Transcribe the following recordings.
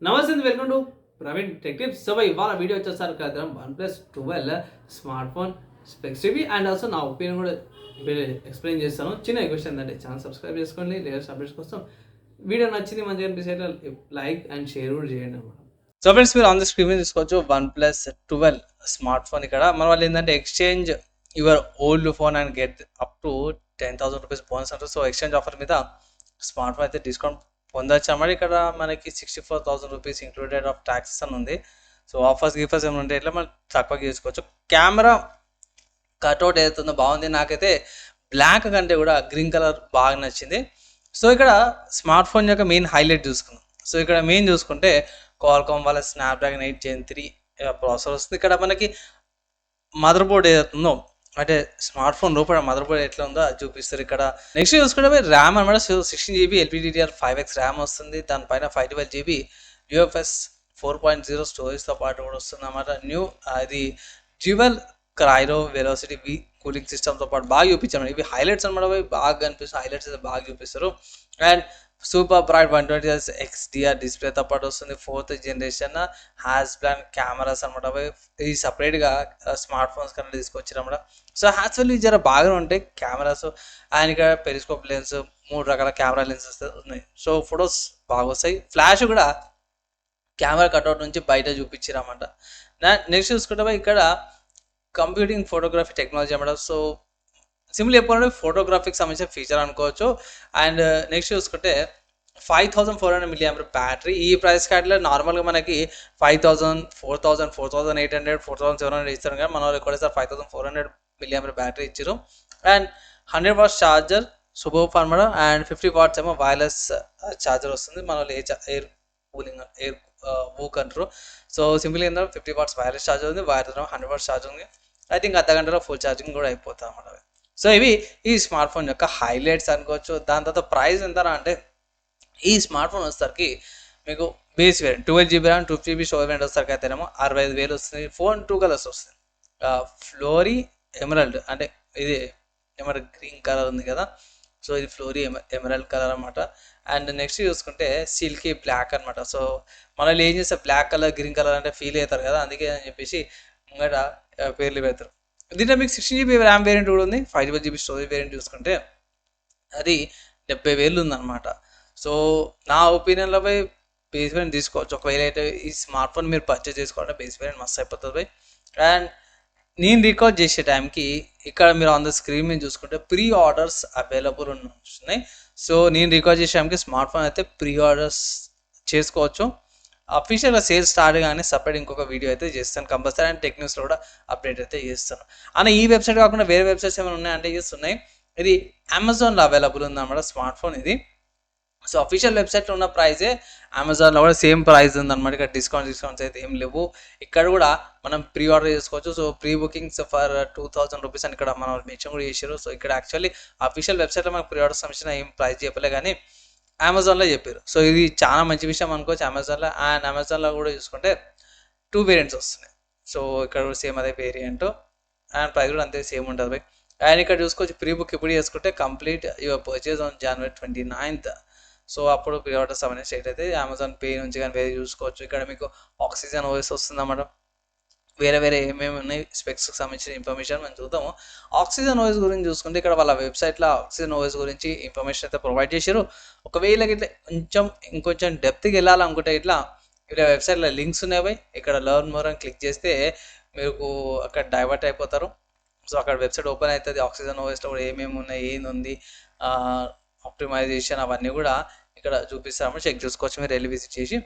నమస్తే welcome to Praveen tech tips. So ఇవాళ video వచ్చేసరికి కదా OnePlus 12 smart phone specs review and also నా ఒపీనియన్ కూడా ఎక్స్ప్లెయిన్ చేస్తాను. చిన్న క్వశ్చన్ ఏంటంటే ఛానల్ సబ్స్క్రైబ్ చేసుకోండి, లేటెస్ట్ అప్డేట్స్ కోసం. వీడియో నచ్చింది మంచిగా అనిపిస్తే లైక్ అండ్ షేర్ కూడా చేయండి అన్నమాట. సో ఫ్రెండ్స్, మీరు ఆన్ ద స్క్రీన్ మీద చూసుకోవచ్చు OnePlus 12 స్మార్ట్ ఫోన్. ఇక్కడ మన వాళ్ళు ఏంటంటే exchange your old phone and get up to 10,000 rupees bonus అంటారు. సో ఎక్స్చేంజ్ ఆఫర్ మీద స్మార్ట్ ఫోన్ అయితే డిస్కౌంట్ పొందొచ్చు అన్నమాట. ఇక్కడ మనకి 64,000 రూపీస్ ఇంక్లూడెడ్ ఆఫ్ ట్యాక్సెస్ అని ఉంది. సో ఆఫర్స్ గిఫర్స్ ఏమైనా ఉంటే ఇట్లా మనం తక్కువ చేసుకోవచ్చు. కెమెరా కట్అవుట్ ఏదైతుందో బాగుంది. నాకైతే బ్లాక్ కంటే కూడా గ్రీన్ కలర్ బాగా నచ్చింది. సో ఇక్కడ స్మార్ట్ ఫోన్ యొక్క మెయిన్ హైలైట్ చూసుకుందాం. సో ఇక్కడ మెయిన్ చూసుకుంటే క్వాల్కామ్ వాళ్ళ స్నాప్డ్రాగన్ 8 Gen 3 ప్రాసెసర్ వస్తుంది. ఇక్కడ మనకి మదర్ బోర్డ్ ఏదైతుందో అంటే స్మార్ట్ ఫోన్ లోపల మదర్ బోర్డ్ ఎట్లా ఉందో అది చూపిస్తారు. ఇక్కడ నెక్స్ట్ చూసుకుంటే ర్యామ్ అనమాట. సో 16 GB LPDDR5X ర్యామ్ వస్తుంది. దానిపైన 512 GB UFS 4.0 స్టోరేజ్తో పాటు కూడా వస్తుంది అన్నమాట. అది డ్యూయల్ క్రైరో వెలోసిటీ వి కూలింగ్ సిస్టమ్తో పాటు బాగా చూపించారు. ఇవి హైలైట్స్ అనమాట. బాగా కనిపిస్తుంది. హైలైట్స్ అయితే బాగా చూపిస్తారు. And super bright 120Hz XDR డిస్ప్లేతో పాటు వస్తుంది. 4th generation has plan cameras అనమాట. ఈ సపరేట్గా స్మార్ట్ ఫోన్స్ కన్నా తీసుకొచ్చారు అనమాట. సో హ్యాస్ వెల్ జర బాగా ఉంటాయి కెమెరాస్. అండ్ ఇక్కడ పెరిస్కోప్ లెన్స్, 3 రకాల కెమెరా లెన్సెస్ ఉన్నాయి. సో ఫొటోస్ బాగా వస్తాయి. ఫ్లాష్ కూడా కెమెరా కట్అవుట్ నుంచి బయట చూపించారు అన్నమాట. నెక్స్ట్ చూసుకుంటే ఇక్కడ కంప్యూటింగ్ ఫోటోగ్రఫీ టెక్నాలజీ అన్నమాట. సో సింపుల్ చెప్పాలంటే ఫోటోగ్రఫీకి సంబంధించిన ఫీచర్ అనుకోవచ్చు. అండ్ నెక్స్ట్ చూసుకుంటే 5400 mAh బ్యాటరీ. ఈ ప్రైస్ కార్డ్లో నార్మల్గా మనకి 5000, 4000, 4800, 4700 ఇస్తారు. కానీ మన వాళ్ళు ఎక్కడైతే 5400 mAh బ్యాటరీ ఇచ్చారు. And 100 watts charger super farmer and 50 watts ఏమో వైర్లెస్ ఛార్జర్ వస్తుంది. మన వాళ్ళు ఎయిర్ కూలింగ్ ఎయిర్ ఊక్ అంటారు. సో సింపుల్ ఏంటంటే 50 watts వైర్లెస్ ఛార్జర్ ఉంది, వైర్ 100 watts ఛార్జర్ ఉంది. ఐ థింక్ అర్ధగంటలో ఫుల్ ఛార్జింగ్ కూడా అయిపోతుంది అన్నమాట. సో ఇవి ఈ స్మార్ట్ ఫోన్ యొక్క హైలైట్స్ అనుకోవచ్చు. దాని తర్వాత ప్రైస్ ఎంత అంటే ఈ స్మార్ట్ ఫోన్ వచ్చేసరికి మీకు base variant 12 GB RAM 2 GB storage variant వచ్చేసరికి అయితేనేమో 65,000 వస్తుంది. ఫోన్ 2 కలర్స్ వస్తుంది. ఫ్లోరీ ఎమరల్డ్ అంటే ఇది ఎమరల్డ్ గ్రీన్ కలర్ ఉంది కదా. సో ఇది ఫ్లోరీ ఎమరల్డ్ కలర్ అనమాట. అండ్ నెక్స్ట్ చూసుకుంటే సిల్కీ బ్లాక్ అనమాట. సో మనల్ని ఏం చేస్తే బ్లాక్ కలర్ గ్రీన్ కలర్ అంటే ఫీల్ అవుతారు కదా, అందుకే అని చెప్పేసి ముంగట పేర్లు పెడతారు. దీంట్లో మీకు 16 GB ర్యామ్ వేరియంట్ కూడా ఉంది. 512 GB స్టోరేజ్ వేరియంట్ చూసుకుంటే అది 70,000 ఉందన్నమాట. సో నా ఒపీనియన్లో బేస్ వేరియంట్ తీసుకోవచ్చు. ఒకవేళ అయితే ఈ స్మార్ట్ ఫోన్ మీరు పర్చేస్ చేసుకోవాలంటే బేస్ వేరియంట్ మస్తు అయిపోతుంది. అండ్ నేను రికార్డ్ చేసే టైంకి ఇక్కడ మీరు ఆన్ ద స్క్రీన్ మీద చూసుకుంటే ప్రీ ఆర్డర్స్ అవైలబుల్ ఉన్నాయి. సో నేను రికార్డ్ చేసే టైంకి స్మార్ట్ ఫోన్ అయితే ప్రీ ఆర్డర్స్ చేసుకోవచ్చు. అఫీషియల్గా సేల్స్ స్టార్ట్ కానీ సపరేట్ ఇంకొక వీడియో అయితే చేస్తాను కంపల్సరీ. అండ్ టెక్ న్యూస్లో కూడా అప్డేట్ అయితే చేస్తాను. అన్న ఈ వెబ్సైట్ కాకుండా వేరే వెబ్సైట్స్ ఏమైనా ఉన్నాయంటే చేస్తున్నాయి. ఇది అమెజాన్లో అవైలబుల్ ఉందన్నమాట స్మార్ట్ ఫోన్ ఇది. సో అఫీషియల్ వెబ్సైట్లో ఉన్న ప్రైజే అమెజాన్లో కూడా సేమ్ ప్రైస్ ఉందన్నమాట. ఇక్కడ డిస్కౌంట్స్ అయితే ఏం లేవు. ఇక్కడ కూడా మనం ప్రీ ఆర్డర్ చేసుకోవచ్చు. So pre bookings for 2000 rupees అని ఇక్కడ మనం మెన్షన్ కూడా చేశారు. సో ఇక్కడ యాక్చువల్లీ అఫీషియల్ వెబ్సైట్లో మనకు ప్రీ ఆర్డర్ సంబంధించిన ఏం ప్రైస్ చెప్పలే కానీ అమెజాన్లో చెప్పారు. సో ఇది చాలా మంచి విషయం అనుకోవచ్చు అమెజాన్లో. అండ్ అమెజాన్లో కూడా చూసుకుంటే 2 వేరియంట్స్ వస్తున్నాయి. సో ఇక్కడ కూడా సేమ్ అదే వేరియంట్ అండ్ ప్రైస్ కూడా అంతే సేమ్ ఉంటుంది. అండ్ ఇక్కడ చూసుకోవచ్చు ప్రీ బుక్ ఇప్పుడు చేసుకుంటే complete your purchase on January 29th. So అప్పుడు ప్రీ ఆర్డర్స్ అవన్నీ స్టేట్ అయితే అమెజాన్ పే నుంచి కానీ వేరే చూసుకోవచ్చు. ఇక్కడ మీకు ఆక్సిజన్ ఓఎస్ వస్తుంది అన్నమాట. వేరే ఏమేమి ఉన్నాయి స్పెక్స్కి సంబంధించిన ఇన్ఫర్మేషన్ మనం చూద్దాము. ఆక్సిజన్ ఓఎస్ గురించి చూసుకుంటే ఇక్కడ వాళ్ళ వెబ్సైట్లో ఆక్సిజన్ ఓఎస్ గురించి ఇన్ఫర్మేషన్ అయితే ప్రొవైడ్ చేశారు. ఒకవేళ ఇట్లా ఇంకొంచెం డెప్త్కి వెళ్ళాలనుకుంటే ఇట్లా వెబ్సైట్లో లింక్స్ ఉన్నాయి. ఇక్కడ లెర్న్ మోర్ అని క్లిక్ చేస్తే మీకు అక్కడ డైవర్ట్ అయిపోతారు. సో అక్కడ వెబ్సైట్ ఓపెన్ అవుతుంది. ఆక్సిజన్ ఓఎస్లో కూడా ఏమేమి ఉన్నాయి, ఏంది ఆప్టిమైజేషన్ అవన్నీ కూడా ఇక్కడ చూపిస్తాము. చెక్ చేసుకోవచ్చు మీరు వెళ్ళి విజిట్ చేసి.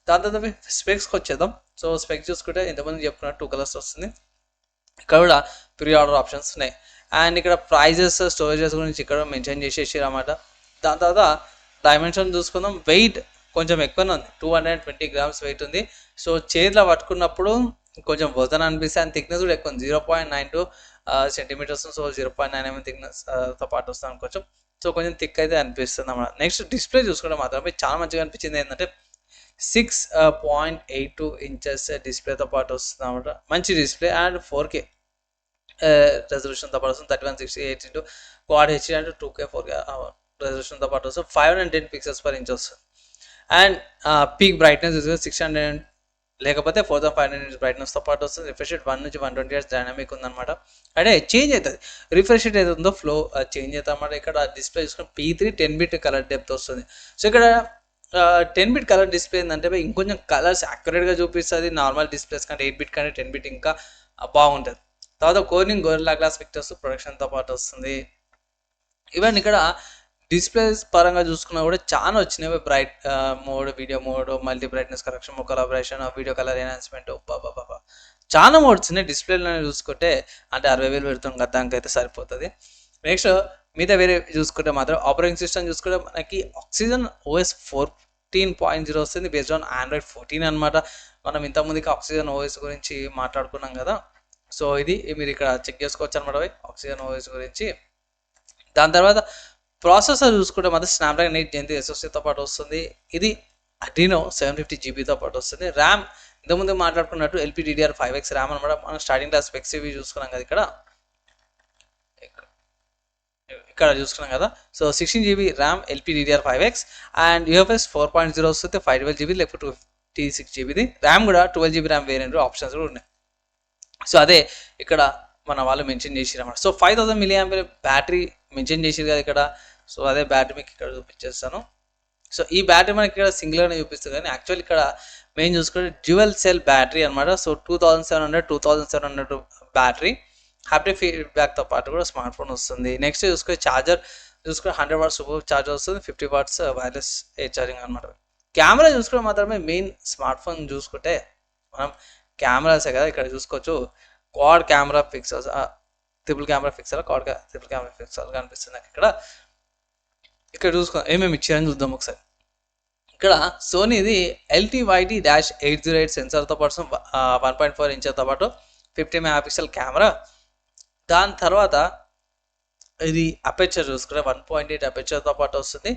దాని తర్వాత స్పెక్స్కి వచ్చేద్దాం. సో స్పెక్స్ చూసుకుంటే ఇంతమంది చెప్పుకున్నారు 2 కలర్స్ వస్తుంది. ఇక్కడ కూడా ప్రీ ఆర్డర్ ఆప్షన్స్ ఉన్నాయి. అండ్ ఇక్కడ ప్రైజెస్ స్టోరేజెస్ గురించి ఇక్కడ మెన్షన్ చేసేసారు అన్నమాట. దాని తర్వాత డైమెన్షన్ చూసుకుందాం. వెయిట్ కొంచెం ఎక్కువనే ఉంది. 220 grams వెయిట్ ఉంది. సో చేతిలో పట్టుకున్నప్పుడు కొంచెం వజన్ అనిపిస్తే అండ్ థిక్నెస్ కూడా ఎక్కువ ఉంది. 0.92 సెంటీమీటర్స్. సో 0.9 mm థిక్నెస్తో పాటు వస్తుంది అనుకోవచ్చు. సో కొంచెం థిక్ అయితే అనిపిస్తుంది అన్నమాట. నెక్స్ట్ డిస్ప్లే చూసుకుంటే మాత్రం చాలా మంచిగా అనిపించింది. ఏంటంటే 6.82 ఇంచెస్ డిస్ప్లేతో పాటు వస్తుంది అన్నమాట. మంచి డిస్ప్లే అండ్ 4K రెజల్యూషన్తో పాటు వస్తుంది. 3168 క్వాడ్ హెచ్డీ అంటే 2K 4K రెజల్యూషన్తో పాటు వస్తుంది. 510 pixels per inch వస్తుంది. అండ్ పీక్ బ్రైట్నెస్ 600 లేకపోతే 4500 బ్రైట్నెస్తో పాటు వస్తుంది. రిఫ్రెష్ రేట్ 1 నుంచి 120 హెర్ట్జ్ డైనామిక్ ఉందన్నమాట. అంటే చేంజ్ అవుతుంది, రిఫ్రెష్ రేట్ ఏది ఉందో ఫ్లో చేంజ్ అవుతుంది అన్నమాట. ఇక్కడ డిస్ప్లే చూసుకుని P3 10-bit కలర్ డెప్త్ వస్తుంది. సో ఇక్కడ 10-bit కలర్ డిస్ప్లే ఏంటంటే ఇంకొంచెం కలర్స్ యాక్యురేట్గా చూపిస్తుంది నార్మల్ డిస్ప్లేస్ కంటే. 8-bit కంటే 10-bit ఇంకా బాగుంటుంది. తర్వాత కోర్నింగ్ గొరిల్లా గ్లాస్ పిక్చర్స్ ప్రొడక్షన్తో పాటు వస్తుంది. ఈవెన్ ఇక్కడ డిస్ప్లేస్ పరంగా చూసుకున్నా కూడా చాలా వచ్చినాయి. Bright mode, video mode, multi brightness correction, collaboration, video colour enhancement, బాబా చాలా మోడ్స్ ఉన్నాయి. డిస్ప్లేలో చూసుకుంటే అంటే 60,000 పెడతాం కదా, దానికైతే సరిపోతుంది. నెక్స్ట్ మిగతా వేరే చూసుకుంటే మాత్రం ఆపరేటింగ్ సిస్టమ్ చూసుకుంటే మనకి ఆక్సిజన్ OS 14.0 వస్తుంది బేస్డ్ ఆన్ Android 14 అనమాట. మనం ఇంతకుముందుకి ఆక్సిజన్ OS గురించి మాట్లాడుకున్నాం కదా, సో ఇది మీరు ఇక్కడ చెక్ చేసుకోవచ్చు అనమాట ఆక్సిజన్ OS గురించి. దాని తర్వాత ప్రాసెసర్ చూసుకుంటే మాత్రం స్నాప్డ్రాగన్ 8 Gen 3 SoCతో పాటు వస్తుంది. ఇది అడ్రినో 750GBతో పాటు వస్తుంది. ర్యామ్ ఇంతకుముందు మాట్లాడుకున్నట్టు LPDDR5X ర్యామ్ అనమాట. మనం స్టార్టింగ్ క్లాస్ స్పెక్స్ ఇవి చూసుకున్నాం కదా, ఇక్కడ చూసుకున్నాం కదా. So 16GB RAM LPDDR5X and UFS 4.0 వస్తుంది. 512GB లేకపోతే 256GBది ర్యామ్ కూడా 12GB ర్యామ్ వేరియంట్ ఆప్షన్స్ కూడా ఉన్నాయి. సో అదే ఇక్కడ మన వాళ్ళు మెన్షన్ చేసిరు అన్నమాట. సో 5000 mAh బ్యాటరీ మెన్షన్ చేసిరు కదా ఇక్కడ. సో అదే బ్యాటరీ మీకు ఇక్కడ చూపించేస్తాను. సో ఈ బ్యాటరీ మనకి ఇక్కడ సింగిల్గానే చూపిస్తుంది, కానీ యాక్చువల్ ఇక్కడ మెయిన్ చూసుకుంటే డ్యూయల్ సెల్ బ్యాటరీ అనమాట. సో 2700 బ్యాటరీ, హ్యాపీ ఫీడ్బ్యాక్తో పాటు కూడా స్మార్ట్ ఫోన్ వస్తుంది. నెక్స్ట్ చూసుకుంటే ఛార్జర్ చూసుకుంటే 100 watts సూపర్ ఛార్జర్ వస్తుంది, 50 watts వైర్లెస్ ఛార్జింగ్ అనమాట. కెమెరా చూసుకుంటే మాత్రమే మెయిన్ స్మార్ట్ ఫోన్ చూసుకుంటే మనం కెమెరాసే కదా ఇక్కడ చూసుకోవచ్చు. Quad camera pixels, triple camera pixel, triple camera pixel కనిపిస్తుంది నాకు ఇక్కడ. ఇక్కడ చూసుకో ఏమేమి ఇచ్చారని చూద్దాం ఒకసారి. ఇక్కడ సోనీది LTYT-808 సెన్సార్తో పాటు 1.4 ఇంచెస్తో పాటు 50 MP కెమెరా. దాని తర్వాత ఇది అపెచర్ చూసుకుంటే 1.8 అపెచర్తో పాటు వస్తుంది.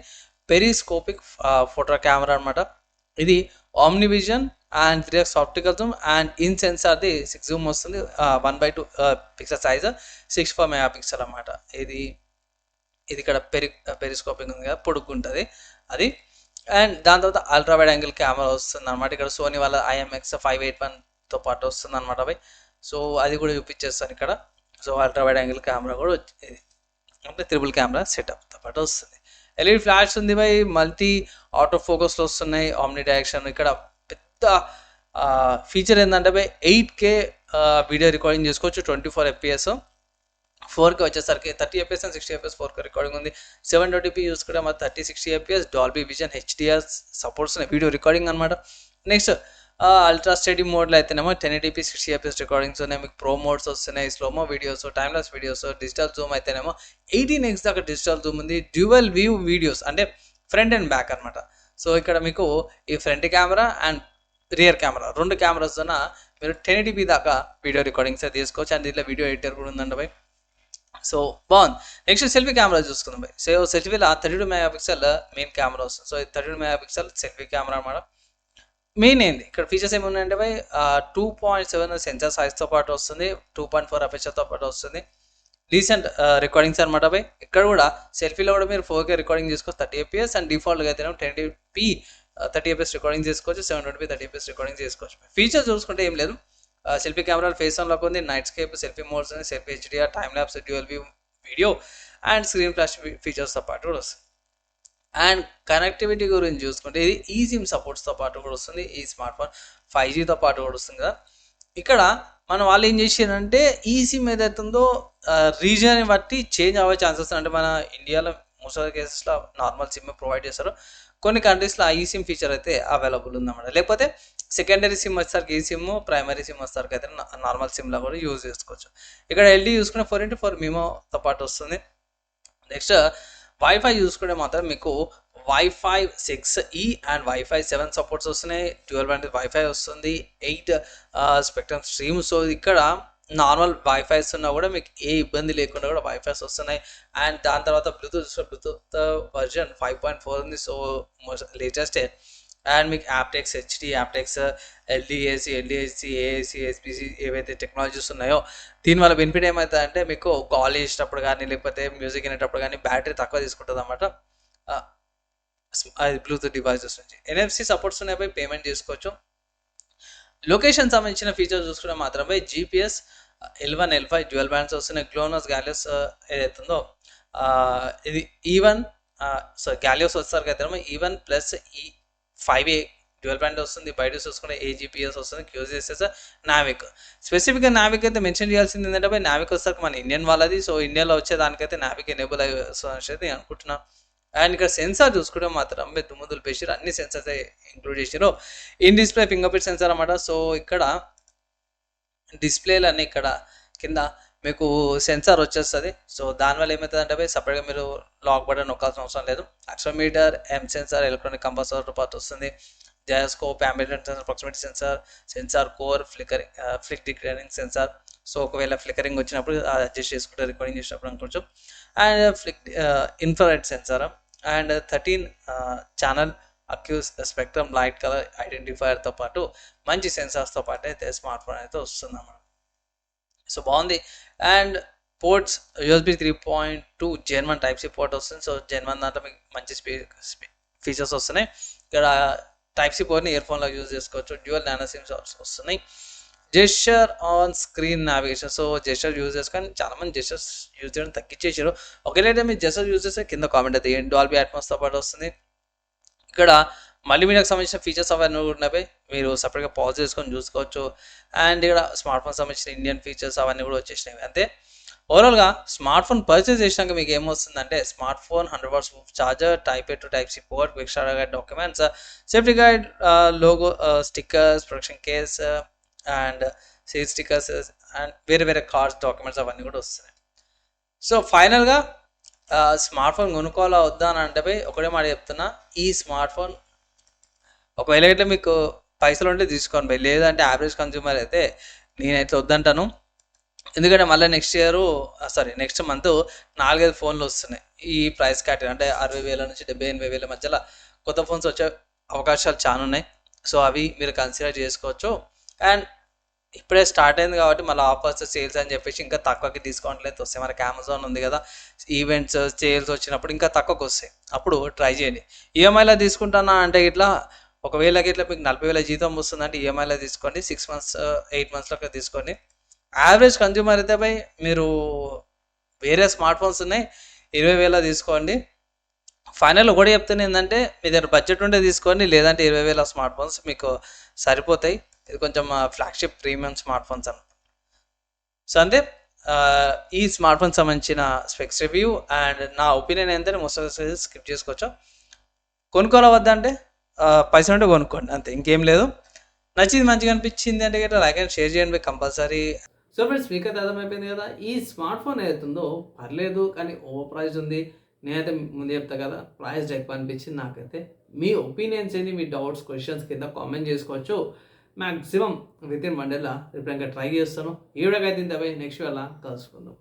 పెరిస్కోపిక్ ఫోటో కెమెరా అనమాట. ఇది OmniVision and 3x optical zoom and in సెన్సార్ది 6 జూమ్ వస్తుంది. 1/2 పిక్సెల్ సైజ్, 64 MP అనమాట. ఇది ఇక్కడ పెరిస్కోపింగ్ ఉంది కదా, పొడుగుంటుంది అది. అండ్ దాని తర్వాత అల్ట్రా వైడ్ యాంగిల్ కెమెరా వస్తుంది అనమాట. ఇక్కడ సోనీ వాళ్ళ IMX581తో పాటు వస్తుంది అనమాట అవి. సో అది కూడా చూపించేస్తాను ఇక్కడ. So ultra wide angle camera కూడా ఇది అంటే ట్రిపుల్ కెమెరా సెటప్తో పాటు వస్తుంది. LED ఫ్లాష్ ఉంది బై, మల్టీ ఆటో ఫోకస్లో వస్తున్నాయి, ఆమ్ని డైరెక్షన్. ఇక్కడ పెద్ద ఫీచర్ ఏంటంటే బై 8K వీడియో రికార్డింగ్ చేసుకోవచ్చు, 24 FPS. 4K వచ్చేసరికి 30 FPS and 60 FPS 4K recording ఉంది. 720p చూసుకుంటే మరి 30-60 FPS Dolby vision HDR supports ఉన్నాయి వీడియో రికార్డింగ్ అనమాట. నెక్స్ట్ అల్ట్రా స్టడీ మోడ్లో అయితేనేమో 1080p 60 FPS రికార్డింగ్స్ ఉన్నాయి. మీకు ప్రో మోడ్స్ వస్తున్నాయి, slow-mo videos, timeless videos. Digital Zoom అయితేనేమో 18x దాకా డిజిటల్ జూమ్ ఉంది. డ్యూయల్ వ్యూ వీడియోస్ అంటే ఫ్రంట్ అండ్ బ్యాక్ అనమాట. సో ఇక్కడ మీకు ఈ front camera and rear camera రెండు కెమెరాస్ మీరు 1080p దాకా వీడియో రికార్డింగ్స్ తీసుకోవచ్చు. అండ్ దీంట్లో వీడియో ఎడిటర్ కూడా ఉందండి బై. సో బాగుంది. నెక్స్ట్ సెల్ఫీ కెమెరా చూసుకుందాం బై. సో సెల్ఫీలో 32 MP మెయిన్ కెమెరా వస్తుంది. సో 32 MP సెల్ఫీ కెమెరా అనమాట. మెయిన్ ఏంది ఇక్కడ ఫీచర్స్ ఏమి ఉన్నాయంటే బై 2.7 సెన్సార్ సైజ్తో పాటు వస్తుంది, 2.4 అపెచర్తో పాటు వస్తుంది. రీసెంట్ రికార్డింగ్స్ అనమాట బై. ఇక్కడ కూడా సెల్ఫీలో కూడా మీరు 4K రికార్డింగ్ చేసుకోవచ్చు 30 FPS అండ్ డిఫాల్ట్గా అయితే 1080p 30 FPS రికార్డింగ్ చేసుకోవచ్చు, 720p 30 FPS రికార్డింగ్ చేసుకోవచ్చు. ఫీచర్స్ చూసుకుంటే ఏం లేదు. సెల్ఫీ కెమెరా ఫేస్ అన్లాక్ ఉంది, నైట్ స్కేప్, సెల్ఫీ మోడ్స్ ఉంది, selfie HDR, time lapse, dual view video and screen flash ఫీచర్స్తో పాటు కూడా వస్తుంది. అండ్ కనెక్టివిటీ గురించి చూసుకుంటే ఇది ఈసిమ్ సపోర్ట్స్తో పాటు కూడా వస్తుంది. ఈ స్మార్ట్ ఫోన్ 5Gతో పాటు కూడా వస్తుంది కదా. ఇక్కడ మన వాళ్ళు ఏం చేసారంటే ఈసిమ్ ఏదైతే ఉందో రీజన్ని బట్టి చేంజ్ అవ్వే ఛాన్సెస్. అంటే మన ఇండియాలో మోస్ట్ ఆఫ్ ద కేసెస్లో నార్మల్ సిమ్ ప్రొవైడ్ చేస్తారు, కొన్ని కంట్రీస్లో ఈ సిమ్ ఫీచర్ అయితే అవైలబుల్ ఉందన్నమాట. లేకపోతే సెకండరీ సిమ్ వచ్చేసరికి ఈ సిమ్, ప్రైమరీ సిమ్ వచ్చేసరికి అయితే నార్మల్ సిమ్లో కూడా యూజ్ చేసుకోవచ్చు. ఇక్కడ LTE చూసుకునే 4x4 మీమోతో పాటు వస్తుంది. నెక్స్ట్ వైఫై చూసుకుంటే మాత్రం మీకు Wi-Fi 6E and Wi-Fi 7 supports వస్తున్నాయి. 12 బ్యాండ్ వైఫై వస్తుంది, 8 స్పెక్ట్రమ్ స్ట్రీమ్. సో ఇక్కడ నార్మల్ వైఫైస్ ఉన్నా కూడా మీకు ఏ ఇబ్బంది లేకుండా కూడా వైఫైస్ వస్తున్నాయి. అండ్ దాని తర్వాత బ్లూటూత్ వర్జన్ 5.4 ఉంది. సో లేటెస్టే. అండ్ మీకు aptX, HD aptX, LDAC, AAC, SPC ఏవైతే టెక్నాలజీస్ ఉన్నాయో దీనివల్ల బెనిఫిట్ ఏమవుతుందంటే మీకు కాల్ చేసేటప్పుడు కానీ లేకపోతే మ్యూజిక్ వినేటప్పుడు కానీ బ్యాటరీ తక్కువ తీసుకుంటుంది అన్నమాట. అది బ్లూటూత్ డివైజెస్ నుంచి. NFC సపోర్ట్స్ ఉన్నాయి బై, పేమెంట్ చేసుకోవచ్చు. లొకేషన్ సంబంధించిన ఫీచర్స్ చూసుకుంటే మాత్రమే GPS L1 L5 dual bands వస్తున్నాయి. గ్లోనస్ గ్యాలియస్ ఏదైతుందో ఇది E1 గ్యాలియోస్ వచ్చేసరికి అయితే E1 plus E5A dual band వస్తుంది. బయట చూసుకుంటే AGPS వస్తుంది, QGSS, నావిక్. స్పెసిఫిక్గా నావిక్ అయితే మెన్షన్ చేయాల్సింది ఏంటంటే బై, నావిక్ వచ్చేసరికి మన ఇండియన్ వాళ్ళది. సో ఇండియాలో వచ్చేదానికైతే నావిక్ ఎనేబుల్ అయ్యి వస్తుంది నేను అనుకుంటున్నాను. అండ్ ఇక్కడ సెన్సార్ చూసుకుంటే మాత్రం దుమ్ముదులు పేసారు, అన్ని సెన్సార్స్ ఇంక్లూడ్ చేసారు. In display finger print censor అన్నమాట. సో ఇక్కడ డిస్ప్లేలు అన్నీ ఇక్కడ కింద మీకు సెన్సార్ వచ్చేస్తుంది. సో దానివల్ల ఏమవుతుంది అంటే సపరేట్గా మీరు లాక్ బటన్ నొక్కాల్సిన అవసరం లేదు. యాక్సిలోమీటర్, సెన్సార్, ఎలక్ట్రానిక్ కంపల్సర్ పార్ట్ వస్తుంది. Gyroscope, ambient sensor, proximity sensor, sensor core, flick declaring sensor. So ఒకవేళ ఫ్లికరింగ్ వచ్చినప్పుడు అడ్జస్ట్ చేసుకుంటే రికార్డింగ్ చేసినప్పుడు అనుకోవచ్చు. And flick infrared sensor and 13 channel అక్యూస్ స్పెక్ట్రమ్ లైట్ కలర్ ఐడెంటిఫైయర్తో పాటు మంచి సెన్సార్స్తో పాటు అయితే స్మార్ట్ ఫోన్ అయితే వస్తుంది అన్నమాట. సో బాగుంది. And ports USB 3.2 Gen 1 Type-C port వస్తుంది. సో Gen 1 దాంట్లో మీకు మంచి ఫీచర్స్ వస్తున్నాయి. ఇక్కడ Type-C పోర్ట్ని ఇయర్ ఫోన్లో యూజ్ చేసుకోవచ్చు. డ్యూయల్ నానో సిమ్స్ వస్తున్నాయి. Gesture on screen navigation. So gesture use చేసుకొని చాలామంది జెస్చర్స్ యూజ్ చేయడం తగ్గించేసారు. ఒకవేళ మీరు జెస్చర్ యూజ్ చేస్తే కింద కామెంట్ అయితే డాల్బీ అట్మాస్తో పాటు వస్తుంది. ఇక్కడ మల్టీమీడియాకి సంబంధించిన ఫీచర్స్ అవన్నీ ఉన్నాయి, మీరు సపరేట్గా పాజ్ చేసుకొని చూసుకోవచ్చు. అండ్ ఇక్కడ స్మార్ట్ ఫోన్ సంబంధించిన ఇండియన్ ఫీచర్స్ అవన్నీ కూడా వచ్చేసినాయి. అంతే ఓవరాల్గా స్మార్ట్ ఫోన్ పర్చేస్ చేసినాక మీకు ఏమొస్తుందంటే smart phone 100 watts charger, Type-A to Type-C port, extra guide documents, safety guide, logo, stickers, protection case and sale stickers and వేరే వేరే కార్డ్స్, డాక్యుమెంట్స్ అవన్నీ కూడా వస్తున్నాయి. సో ఫైనల్గా స్మార్ట్ ఫోన్ కొనుక్కోవాలా వద్దా అని అంటే ఒకటే మాట చెప్తున్నా, ఈ స్మార్ట్ ఫోన్ ఒకవేళ ఇట్లా మీకు పైసలు ఉంటే తీసుకోండి బై, లేదంటే యావరేజ్ కన్జ్యూమర్ అయితే నేనైతే వద్దంటాను. ఎందుకంటే మళ్ళీ నెక్స్ట్ మంత్ 4-5 ఫోన్లు వస్తున్నాయి ఈ ప్రైస్ కేటగిరీ, అంటే 60,000 నుంచి 78,000 మధ్యలో కొత్త ఫోన్స్ వచ్చే అవకాశాలు చాలా ఉన్నాయి. సో అవి మీరు కన్సిడర్ చేసుకోవచ్చు. అండ్ ఇప్పుడే స్టార్ట్ అయింది కాబట్టి మళ్ళీ ఆఫర్స్, సేల్స్ అని చెప్పేసి ఇంకా తక్కువకి డిస్కౌంట్లు అయితే వస్తాయి. మనకి అమెజాన్ ఉంది కదా, ఈవెంట్స్, సేల్స్ వచ్చినప్పుడు ఇంకా తక్కువకి వస్తాయి, అప్పుడు ట్రై చేయండి. ఈఎంఐలో తీసుకుంటానా అంటే ఇట్లా ఒకవేళ ఇట్లా మీకు 40,000 జీతం వస్తుందంటే ఈఎంఐలో తీసుకోండి. 6 months 8 monthsలో తీసుకోండి. యావరేజ్ కన్జ్యూమర్ అయితే మీరు వేరే స్మార్ట్ ఫోన్స్ ఉన్నాయి 20,000 తీసుకోండి. ఫైనల్ ఒకటి చెప్తాను ఏంటంటే మీ దగ్గర బడ్జెట్ ఉంటే తీసుకోండి, లేదంటే 20,000 స్మార్ట్ ఫోన్స్ మీకు సరిపోతాయి. ఇది కొంచెం ఫ్లాగ్షిప్ ప్రీమియం స్మార్ట్ ఫోన్స్ అన్నమాట. సో అంతే ఈ స్మార్ట్ ఫోన్ సంబంధించిన స్పెక్స్ రివ్యూ. అండ్ నా ఒపీనియన్ ఏంటంటే మోస్ట్ స్కిప్ చేసుకోవచ్చు. కొనుక్కోవాలి వద్దంటే పైసలు ఉంటే కొనుక్కోండి, అంతే, ఇంకేం లేదు. నచ్చింది, మంచిగా అనిపించింది అంటే గట్రా లైక్ అండ్ షేర్ చేయండి కంపల్సరీ. సో ఫ్రెండ్స్, మీకు అయితే అర్థమైపోయింది కదా, ఈ స్మార్ట్ ఫోన్ ఏదైతుందో పర్లేదు కానీ ఓవర్ ప్రైస్ ఉంది. నేనైతే ముందు చెప్తా కదా, ప్రైస్ ఎక్కువ అనిపించింది నాకైతే. మీ ఒపీనియన్స్ ఏంటి, మీ డౌట్స్, క్వశ్చన్స్ కింద కామెంట్ చేసుకోవచ్చు. మ్యాక్సిమం విత్ ఇన్ 1 డేలో రిప్లై ట్రై చేస్తాను. ఈ వీడియోకి అయితే నెక్స్ట్ వేళ కలుసుకుందాం.